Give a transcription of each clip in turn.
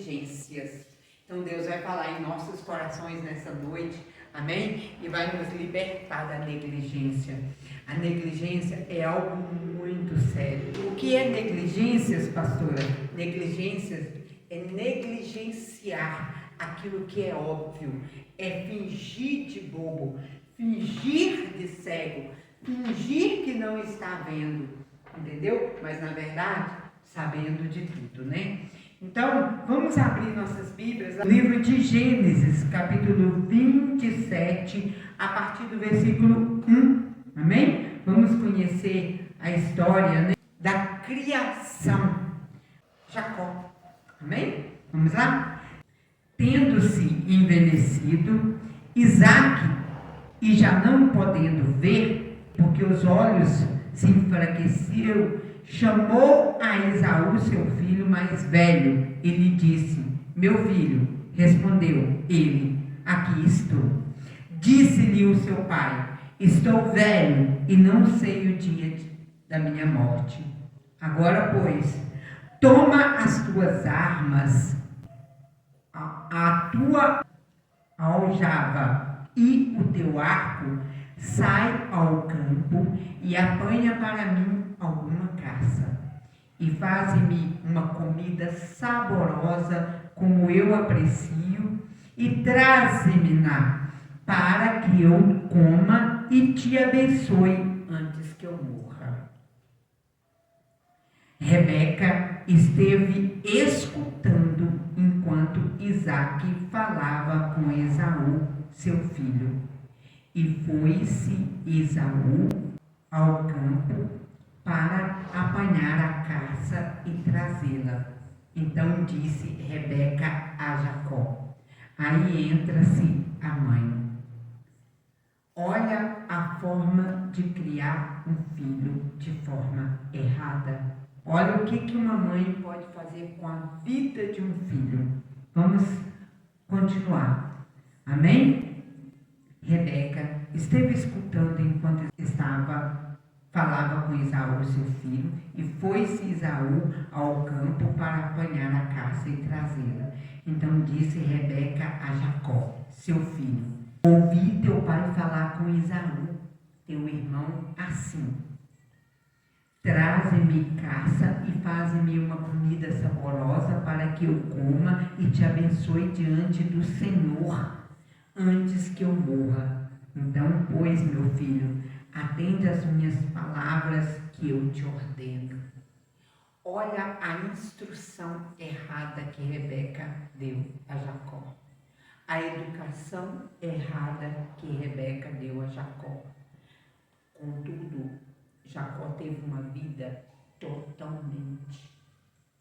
negligências. Então Deus vai falar em nossos corações nessa noite, amém? E vai nos libertar da negligência. A negligência é algo muito sério. O que é negligências, pastora? Negligências é negligenciar aquilo que é óbvio, é fingir de bobo, fingir de cego, fingir que não está vendo, entendeu? Mas na verdade, sabendo de tudo, né? Então, vamos abrir nossas Bíblias no livro de Gênesis, capítulo 27, a partir do versículo 1, amém? Vamos conhecer a história, né, da criação. Jacó, amém? Vamos lá? Tendo-se envelhecido, Isaque, e já não podendo ver, porque os olhos se enfraqueceram, chamou a Esaú, seu filho mais velho, e lhe disse: meu filho. Respondeu ele: aqui estou. Disse-lhe o seu pai: estou velho e não sei o dia da minha morte. Agora, pois, toma as tuas armas, a tua aljava e o teu arco, sai ao campo e apanha para mim alguma caça, e faze-me uma comida saborosa, como eu aprecio, e traze-me-na, para que eu coma e te abençoe antes que eu morra. Rebeca esteve escutando enquanto Isaque falava com Esaú, seu filho. E foi-se Esaú ao campo para apanhar a caça e trazê-la. Então disse Rebeca a Jacó: aí entra-se a mãe. Olha a forma de criar um filho de forma errada. Olha o que uma mãe pode fazer com a vida de um filho. Vamos continuar. Amém? Rebeca esteve escutando enquanto falava com Esaú, seu filho, e foi-se Esaú ao campo para apanhar a caça e trazê-la. Então disse Rebeca a Jacó, seu filho: ouvi teu pai falar com Esaú, teu irmão, assim: traze-me caça e faze-me uma comida saborosa para que eu coma e te abençoe diante do Senhor antes que eu morra. Então, pois, meu filho, atende às minhas palavras que eu te ordeno. Olha a instrução errada que Rebeca deu a Jacó. A educação errada que Rebeca deu a Jacó. Contudo, Jacó teve uma vida totalmente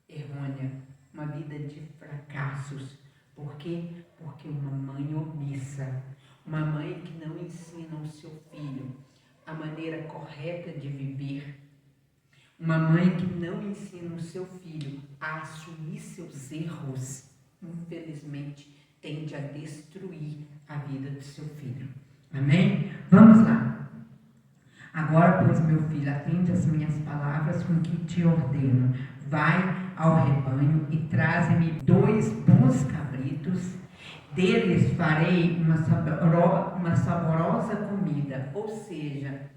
errônea, uma vida de fracassos. Por quê? Porque uma mãe omissa, uma mãe que não ensina o seu filho a maneira correta de viver, uma mãe que não ensina o seu filho a assumir seus erros, infelizmente, tende a destruir a vida do seu filho. Amém? Vamos lá. Agora, pois, meu filho, atende as minhas palavras com que te ordeno. Vai ao rebanho e traze-me 2 bons cabritos. Deles farei uma saborosa comida. Ou seja,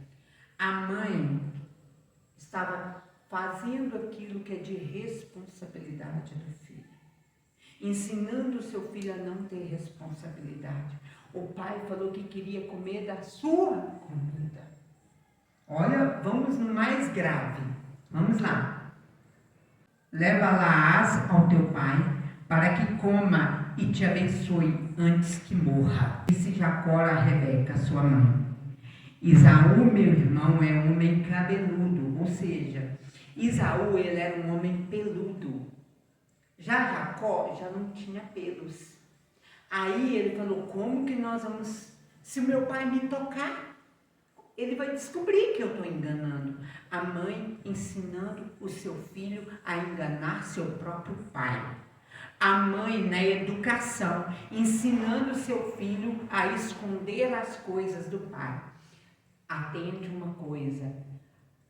a mãe estava fazendo aquilo que é de responsabilidade do filho, ensinando o seu filho a não ter responsabilidade. O pai falou que queria comer da sua comida. Olha, vamos no mais grave. Vamos lá. Leva Laás ao teu pai, para que coma e te abençoe antes que morra. Disse Jacó a Rebeca, sua mãe: Esaú, meu irmão, é um homem cabeludo. Ou seja, Esaú, ele era um homem peludo. Já Jacó já não tinha pelos. Aí ele falou: como que nós vamos, se o meu pai me tocar, ele vai descobrir que eu estou enganando. A mãe ensinando o seu filho a enganar seu próprio pai. A mãe, na educação, ensinando o seu filho a esconder as coisas do pai. Atende uma coisa: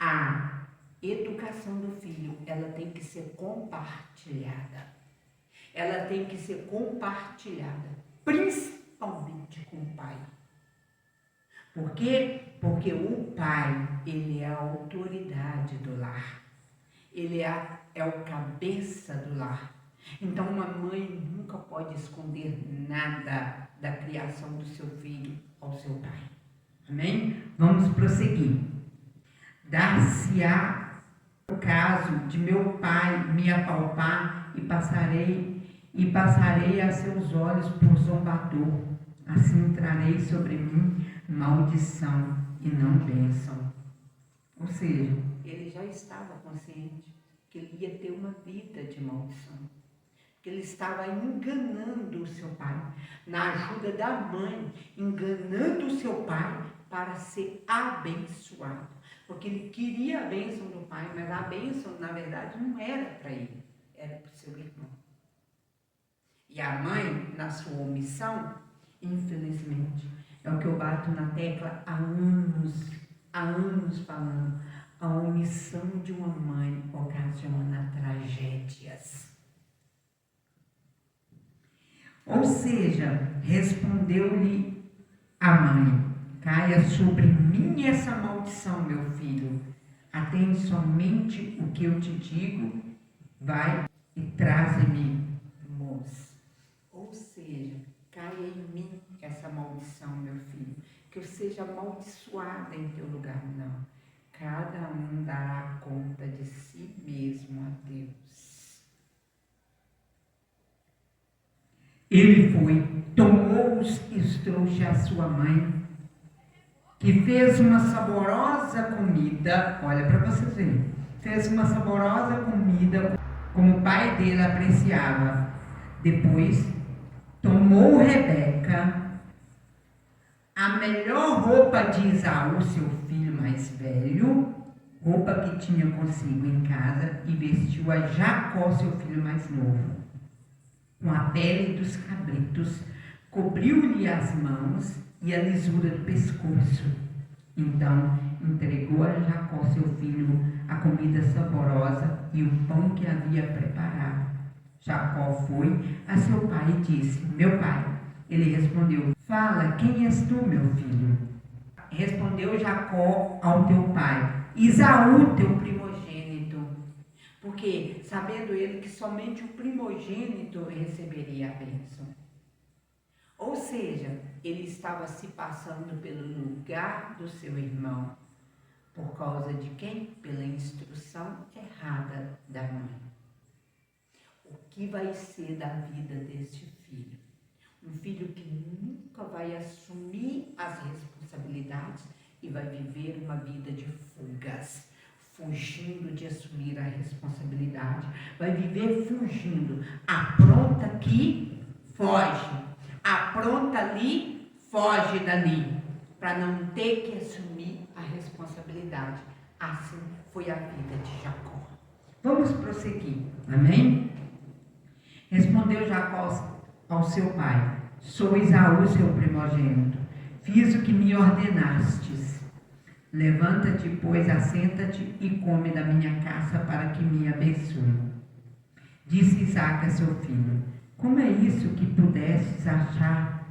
a educação do filho, ela tem que ser compartilhada. ela tem que ser compartilhada, principalmente com o pai. Por quê? Porque o pai, ele é a autoridade do lar. Ele é o cabeça do lar. Então, uma mãe nunca pode esconder nada da criação do seu filho ao seu pai. Amém? Vamos prosseguir. Dar-se-á o caso de meu pai me apalpar e passarei a seus olhos por zombador. Assim trarei sobre mim maldição e não bênção. Ou seja, ele já estava consciente que ele ia ter uma vida de maldição. Que ele estava enganando o seu pai, na ajuda da mãe, enganando o seu pai para ser abençoado. Porque ele queria a bênção do pai, mas a bênção, na verdade, não era para ele, era para o seu irmão. E a mãe, na sua omissão, infelizmente, é o que eu bato na tecla há anos falando, a omissão de uma mãe ocasiona tragédias. Ou seja, respondeu-lhe a mãe: caia sobre mim essa maldição, meu filho. Atende somente o que eu te digo, vai e traze-me moço. Ou seja, caia em mim essa maldição, meu filho. Que eu seja amaldiçoada em teu lugar, não. Cada um dará conta de si mesmo a Deus. Ele foi, tomou-os e os trouxe à sua mãe, que fez uma saborosa comida, olha para vocês verem, fez uma saborosa comida como o pai dele apreciava. Depois, tomou Rebeca, a melhor roupa de Esaú, seu filho mais velho, roupa que tinha consigo em casa, e vestiu a Jacó, seu filho mais novo, com a pele dos cabritos, cobriu-lhe as mãos e a lisura do pescoço. Então entregou a Jacó, seu filho, a comida saborosa e o pão que havia preparado. Jacó foi a seu pai e disse: meu pai. Ele respondeu: fala, quem és tu, meu filho? Respondeu Jacó ao teu pai: Esaú, teu primogênito. Porque, sabendo ele que somente o primogênito receberia a bênção. Ou seja, ele estava se passando pelo lugar do seu irmão. Por causa de quem? Pela instrução errada da mãe. O que vai ser da vida deste filho? Um filho que nunca vai assumir as responsabilidades e vai viver uma vida de fugas, fugindo de assumir a responsabilidade. Vai viver fugindo. Apronta aqui, foge. Apronta ali, foge dali. Para não ter que assumir a responsabilidade. Assim foi a vida de Jacó. Vamos prosseguir. Amém? Respondeu Jacó ao seu pai: sou Esaú, seu primogênito. Fiz o que me ordenastes. Levanta-te, pois, assenta-te e come da minha caça para que me abençoe. Disse Isaque a seu filho: como é isso que pudestes achar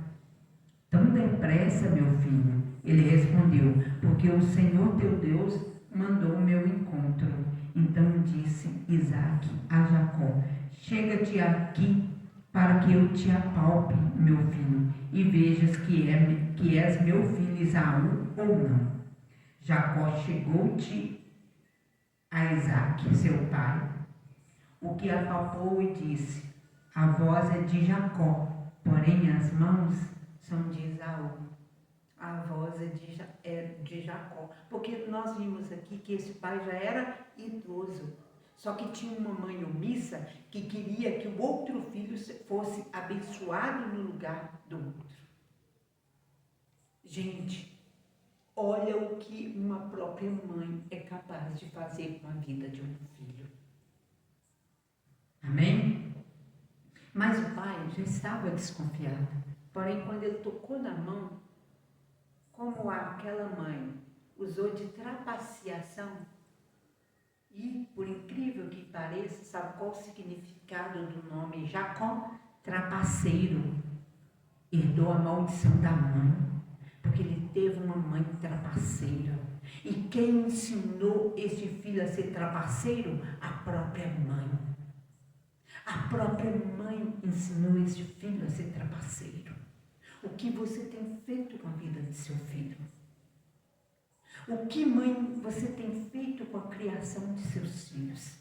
tão depressa, meu filho? Ele respondeu: porque o Senhor teu Deus mandou o meu encontro. Então disse Isaque a Jacó: chega-te aqui para que eu te apalpe, meu filho, e vejas que és meu filho Esaú ou não. Jacó chegou-te a Isaque, seu pai, o que apalpou e disse: a voz é de Jacó, porém as mãos são de Esaú. A voz é de Jacó, porque nós vimos aqui que esse pai já era idoso, só que tinha uma mãe omissa que queria que o outro filho fosse abençoado no lugar do outro. Gente, olha o que uma própria mãe é capaz de fazer com a vida de um filho. Amém? Mas o pai já estava desconfiado. Porém, quando ele tocou na mão, como aquela mãe usou de trapaceação, E, por incrível que pareça, sabe qual o significado do nome Jacó? Trapaceiro. Herdou a maldição da mãe, porque ele teve uma mãe trapaceira. E quem ensinou esse filho a ser trapaceiro? A própria mãe. A própria mãe ensinou esse filho a ser trapaceiro. O que você tem feito com a vida de seu filho? O que, mãe, você tem feito com a criação de seus filhos?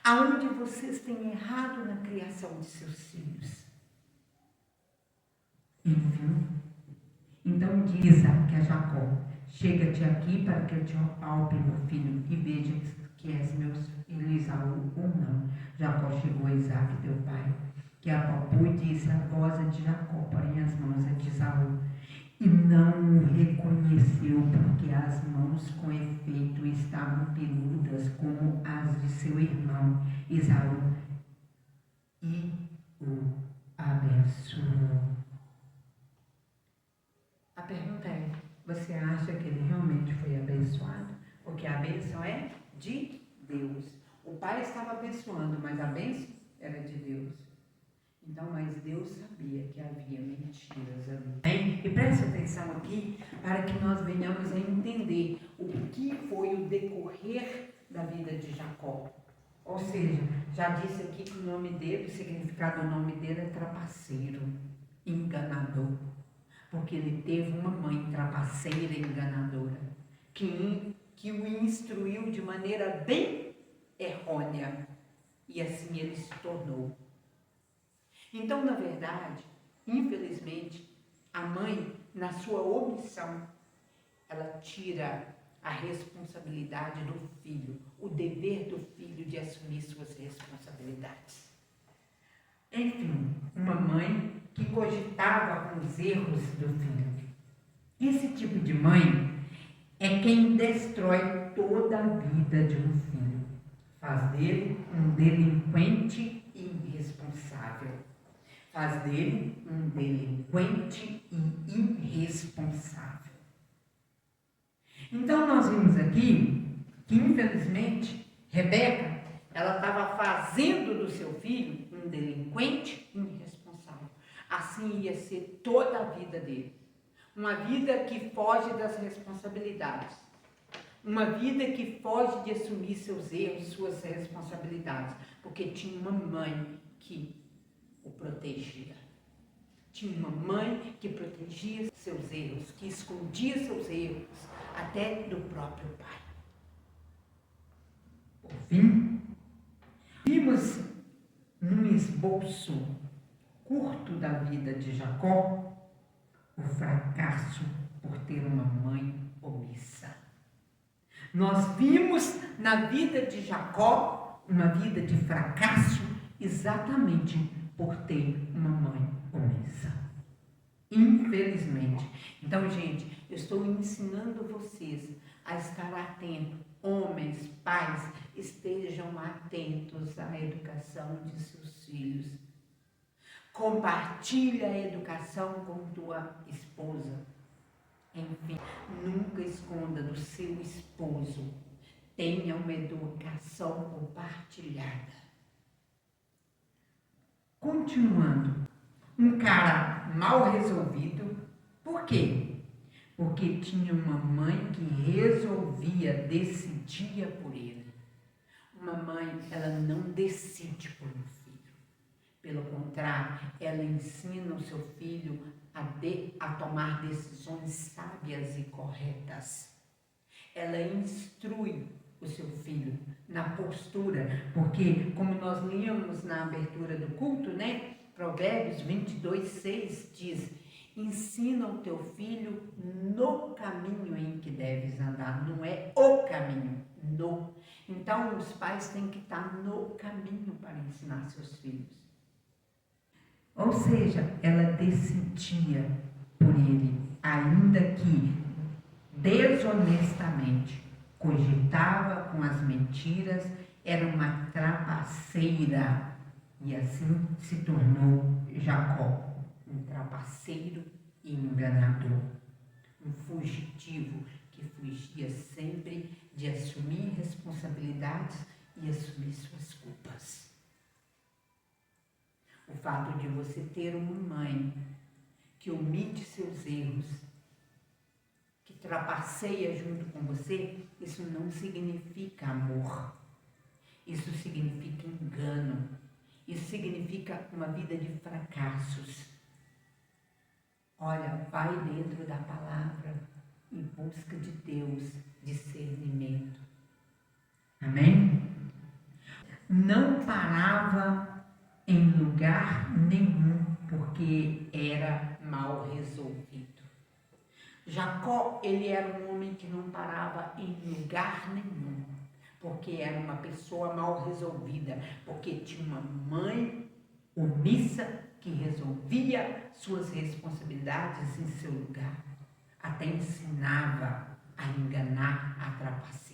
Aonde vocês têm errado na criação de seus filhos? Enfim, então diz a Jacó: chega-te aqui para que eu te apalpe, meu filho, e veja que és meu filho Esaú ou não. Jacó chegou a Isaque, teu pai, que apalpou e disse: a voz é de Jacó, porém as mãos é de Esaú. E não o reconheceu, porque as mãos com efeito estavam peludas como as de seu irmão Esaú, e o abençoou. A pergunta é: você acha que ele realmente foi abençoado? Porque a bênção é de Deus. O pai estava abençoando, mas a bênção era de Deus. Então, mas Deus sabia que havia mentiras ali. E preste atenção aqui para que nós venhamos a entender o que foi o decorrer da vida de Jacó. Ou seja, já disse aqui que o nome dele, o significado do nome dele é trapaceiro, enganador. Porque ele teve uma mãe trapaceira e enganadora, que o instruiu de maneira bem errônea. E assim ele se tornou. Então, na verdade, infelizmente, a mãe, na sua omissão, ela tira a responsabilidade do filho, o dever do filho de assumir suas responsabilidades. Enfim, uma mãe que cogitava com os erros do filho. Esse tipo de mãe é quem destrói toda a vida de um filho. Faz dele um delinquente e irresponsável. Faz dele um delinquente e irresponsável. Então nós vimos aqui que, infelizmente, Rebeca, ela estava fazendo do seu filho um delinquente e irresponsável. Assim ia ser toda a vida dele. Uma vida que foge das responsabilidades. Uma vida que foge de assumir seus erros, suas responsabilidades. Porque tinha uma mãe que o protegia. Tinha uma mãe que protegia seus erros, que escondia seus erros, até do próprio pai. Por fim, vimos num esboço curto da vida de Jacó o fracasso por ter uma mãe omissa. Nós vimos na vida de Jacó uma vida de fracasso exatamente por ter uma mãe omissa. Infelizmente. Então, gente, eu estou ensinando vocês a estar atentos. Homens, pais, estejam atentos à educação de seus filhos. Compartilha a educação com tua esposa. Enfim, nunca esconda do seu esposo. Tenha uma educação compartilhada. Continuando, um cara mal resolvido. Por quê? Porque tinha uma mãe que resolvia, decidia por ele. Uma mãe, ela não decide por um filho. Pelo contrário, ela ensina o seu filho a tomar decisões sábias e corretas. Ela instrui o seu filho na postura, porque, como nós líamos na abertura do culto, né? Provérbios 22:6 diz: ensina o teu filho no caminho em que deves andar. Não é o caminho, no. Então, os pais têm que estar no caminho para ensinar seus filhos. Ou seja, ela decidia por ele, ainda que desonestamente cogitava com as mentiras, era uma trapaceira, e assim se tornou Jacó, um trapaceiro e enganador, um fugitivo que fugia sempre de assumir responsabilidade responsabilidades e assumir suas culpas. O fato de você ter uma mãe que omite seus erros, que trapaceia junto com você, isso não significa amor. Isso significa engano. Isso significa uma vida de fracassos. Olha, vai dentro da palavra em busca de Deus, discernimento. Amém? Não parava em lugar nenhum, porque era mal resolvido. Jacó, ele era um homem que não parava em lugar nenhum, porque era uma pessoa mal resolvida, porque tinha uma mãe omissa que resolvia suas responsabilidades em seu lugar, até ensinava a enganar, a trapacear.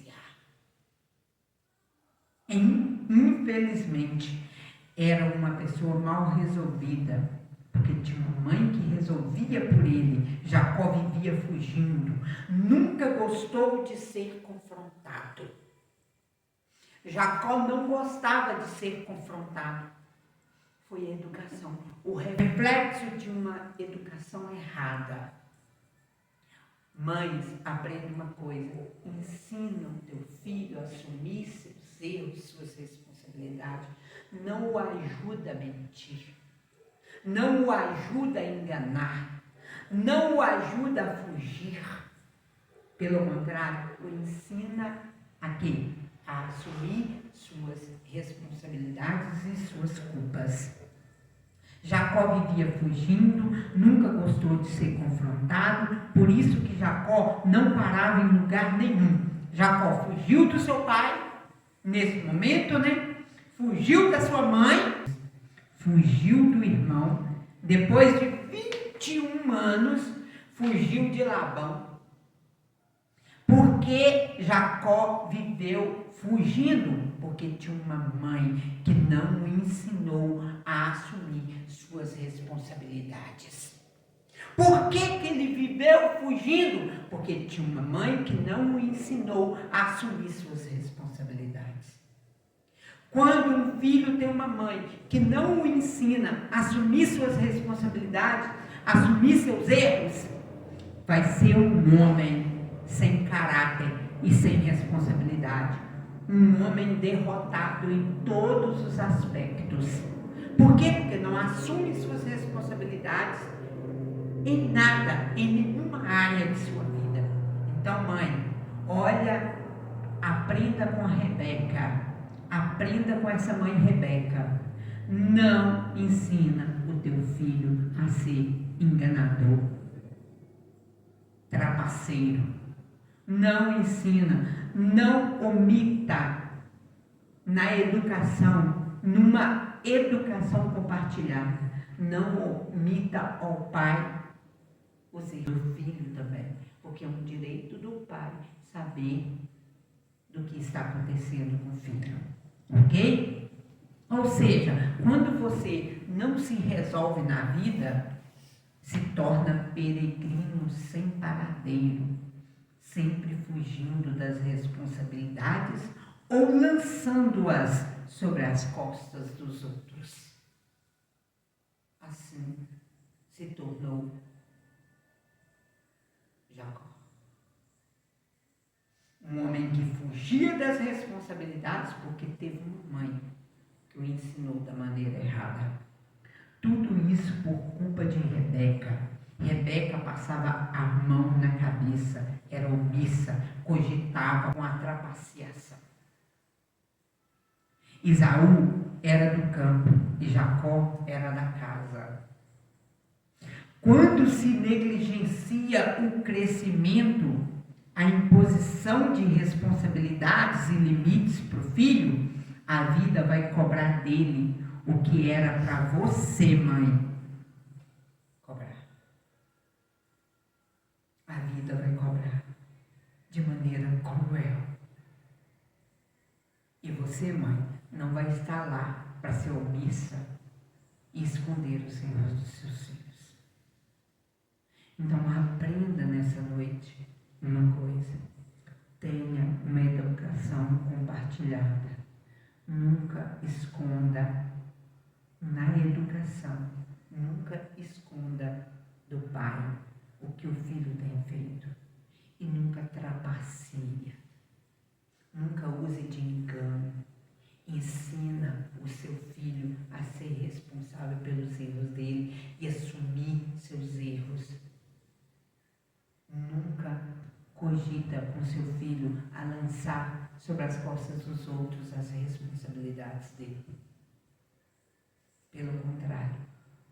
Infelizmente, era uma pessoa mal resolvida, porque tinha uma mãe que resolvia por ele. Jacó vivia fugindo, nunca gostou de ser confrontado. Jacó não gostava de ser confrontado. Foi a educação, o reflexo de uma educação errada. Mães, aprenda uma coisa: ensina o teu filho a assumir seus erros, suas responsabilidades. Não o ajuda a mentir, não o ajuda a enganar, não o ajuda a fugir. Pelo contrário, o ensina a quê? A assumir suas responsabilidades e suas culpas. Jacó vivia fugindo, nunca gostou de ser confrontado, por isso que Jacó não parava em lugar nenhum. Jacó fugiu do seu pai, nesse momento, fugiu da sua mãe, fugiu do irmão, depois de 21 anos, fugiu de Labão. Porque Jacó viveu fugindo? Porque tinha uma mãe que não o ensinou a assumir suas responsabilidades. Por que ele viveu fugindo? Porque tinha uma mãe que não o ensinou a assumir suas responsabilidades. Quando um filho tem uma mãe que não o ensina a assumir suas responsabilidades, a assumir seus erros, vai ser um homem sem caráter e sem responsabilidade. Um homem derrotado em todos os aspectos. Por quê? Porque não assume suas responsabilidades em nada, em nenhuma área de sua vida. Então, mãe, olha, aprenda com a Rebeca. Aprenda com essa mãe Rebeca. Não ensina o teu filho a ser enganador, trapaceiro. Não ensina, não omita na educação, numa educação compartilhada. Não omita ao pai os erros do filho também, porque é um direito do pai saber do que está acontecendo com o filho. Ok? Ou seja, quando você não se resolve na vida, se torna peregrino sem paradeiro, sempre fugindo das responsabilidades ou lançando-as sobre as costas dos outros. Assim se tornou Jacó. Um homem que fugia das responsabilidades porque teve uma mãe que o ensinou da maneira errada. Tudo isso por culpa de Rebeca. Rebeca passava a mão na cabeça, era omissa, cogitava com a trapaceação. Esaú era do campo e Jacó era da casa. Quando se negligencia o crescimento, a imposição de responsabilidades e limites para o filho, a vida vai cobrar dele o que era para você, mãe, cobrar. A vida vai cobrar de maneira cruel. E você, mãe, não vai estar lá para ser omissa e esconder os erros dos seus filhos. Então aprenda nessa noite uma coisa: tenha uma educação compartilhada. compartilhada. Nunca esconda na educação, nunca esconda do pai o que o filho tem feito e nunca trapaceia, nunca use de engano. Ensina o seu filho a ser responsável pelos erros dele e assumir seus erros. Nunca cogita com seu filho a lançar sobre as costas dos outros as responsabilidades dele. Pelo contrário,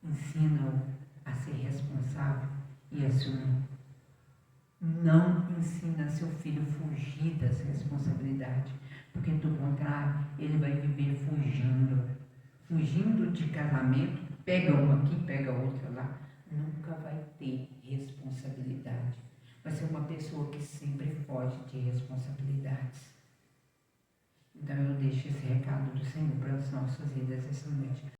ensina-o a ser responsável e assumir. Não ensina seu filho a fugir das responsabilidades, porque do contrário, ele vai viver fugindo de casamento, pega uma aqui, pega outra lá, nunca vai ter responsabilidade. Vai ser uma pessoa que sempre foge de responsabilidades. Então eu deixo esse recado do Senhor para as nossas vidas essa noite.